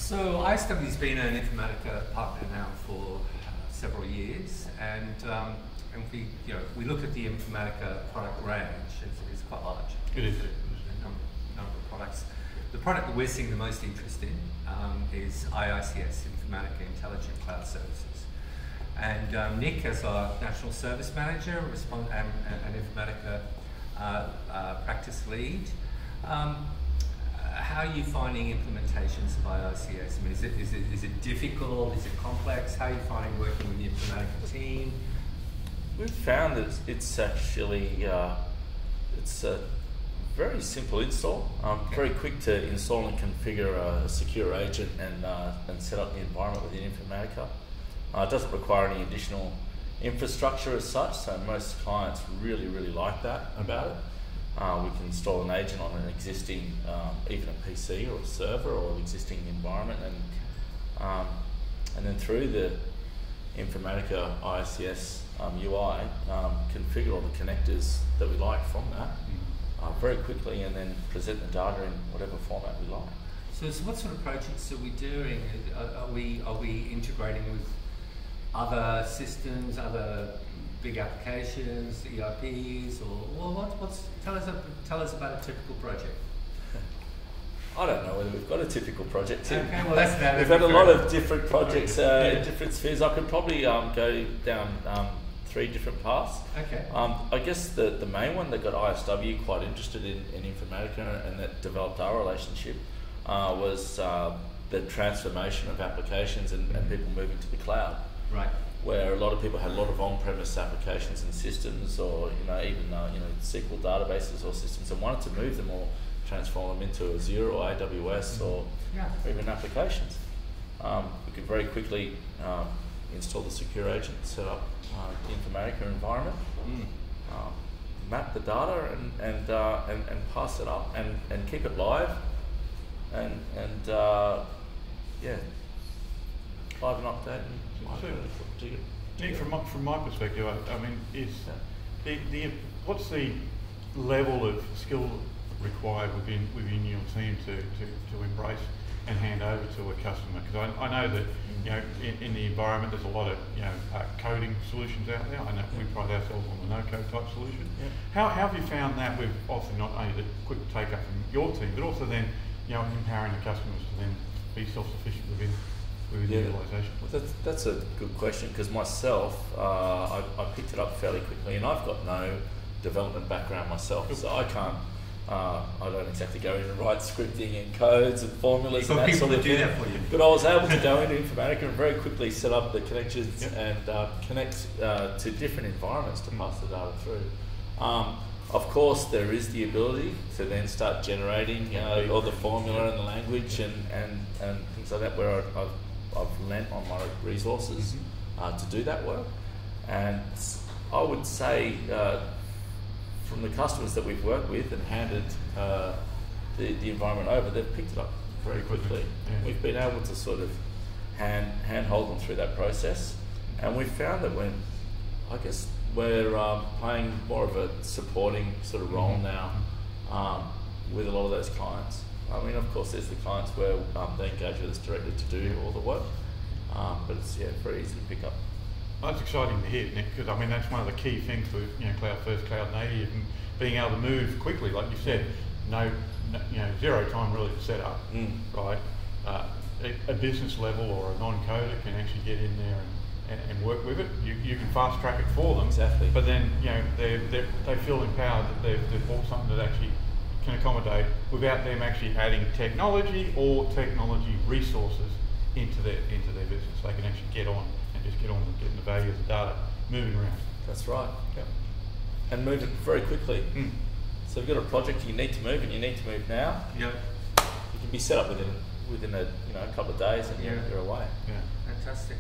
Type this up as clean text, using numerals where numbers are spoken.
So ISW's been an Informatica partner now for several years, and we, we look at the Informatica product range. It's quite large. It is. A number of products. The product that we're seeing the most interest in is IICS, Informatica Intelligent Cloud Services. And Nick, as our National Service Manager and Informatica practice lead, how are you finding implementations of IICS? I mean, is it difficult? Is it complex? How are you finding working with the Informatica team? We've found that it's actually it's a very simple install. Very quick to install and configure a secure agent and set up the environment within Informatica. It doesn't require any additional infrastructure as such, so most clients really like that about it. We can install an agent on an existing, even a PC or a server or an existing environment, and then through the Informatica IICS UI, configure all the connectors that we like from that very quickly, and then present the data in whatever format we like. So what sort of projects are we doing? Are we integrating with other systems, other big applications, ERPs, or tell us about a typical project. I don't know whether we've got a typical project, Tim. Okay, well that's that. We've had a lot of different projects in different spheres. I could probably go down 3 different paths. Okay. I guess the main one that got ISW quite interested in Informatica and that developed our relationship was the transformation of applications and people moving to the cloud. Right. Where a lot of people had a lot of on-premise applications and systems, or even SQL databases or systems, and wanted to move them or transform them into Azure or AWS or even applications. We could very quickly install the secure agent, set up the Informatica environment, map the data, and pass it up and keep it live, and live and update. Nick, from my perspective, I mean, what's the level of skill required within your team to embrace and hand over to a customer? Because I know that in the environment there's a lot of coding solutions out there. I know we pride ourselves on the no-code type solution. Yeah. How have you found that with obviously not only the quick take up from your team, but also then empowering the customers to then be self-sufficient within the organisation? Well, that's a good question, because myself, I picked it up fairly quickly, and I've got no development background myself, so I can't. I don't exactly go in and write scripting and codes and formulas and that sort of thing. That for you. But I was able to go into Informatica and very quickly set up the connections and connect to different environments to pass the data through. Of course, there is the ability to then start generating all the formula and the language and things like that, where I've lent on my resources to do that work. And I would say from the customers that we've worked with and handed the environment over, they've picked it up very quickly. Yeah. We've been able to sort of handhold them through that process, and we've found that we're playing more of a supporting sort of role now with a lot of those clients. I mean, of course, there's the clients where they engage with us directly to do all the work, but it's very easy to pick up. That's exciting to hear, Nick, because I mean that's one of the key things for cloud first, cloud native, and being able to move quickly, like you said. No, zero time really to set up, right? A business level or a non-coder can actually get in there and work with it. You can fast track it for them. Exactly. But then they feel empowered that they've bought something that actually can accommodate without them actually adding technology or technology resources into their business. They can actually get on and getting the value of the data moving around. That's right. Yeah. And move it very quickly. So if you've got a project you need to move and you need to move now, yep. You can be set up within a couple of days and you're away. Yeah. Fantastic.